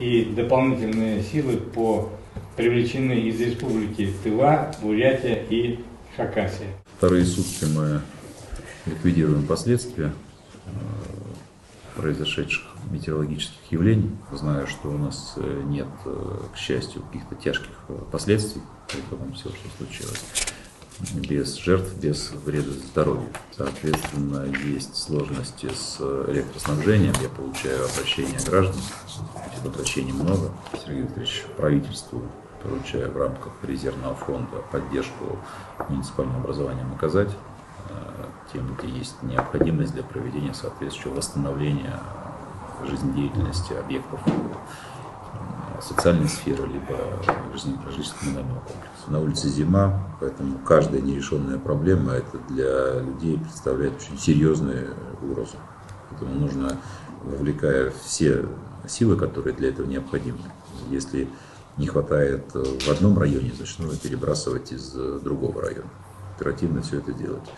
И дополнительные силы привлечены из республики Тыва, Бурятия и Хакасия. Вторые сутки мы ликвидируем последствия произошедших метеорологических явлений. Знаю, что у нас нет, к счастью, каких-то тяжких последствий этого всего, что случилось. Без жертв, без вреда здоровью. Соответственно, есть сложности с электроснабжением. Я получаю обращения граждан. Этих обращений много. Сергей Викторович, правительству поручаю в рамках резервного фонда поддержку муниципального образования оказать тем, где есть необходимость для проведения соответствующего восстановления жизнедеятельности объектов социальной сферы, либо жилищно-коммунального комплекса. На улице зима, поэтому каждая нерешенная проблема это для людей представляет очень серьезную угрозу. Поэтому нужно, вовлекая все силы, которые для этого необходимы. Если не хватает в одном районе, значит нужно перебрасывать из другого района. Оперативно все это делать.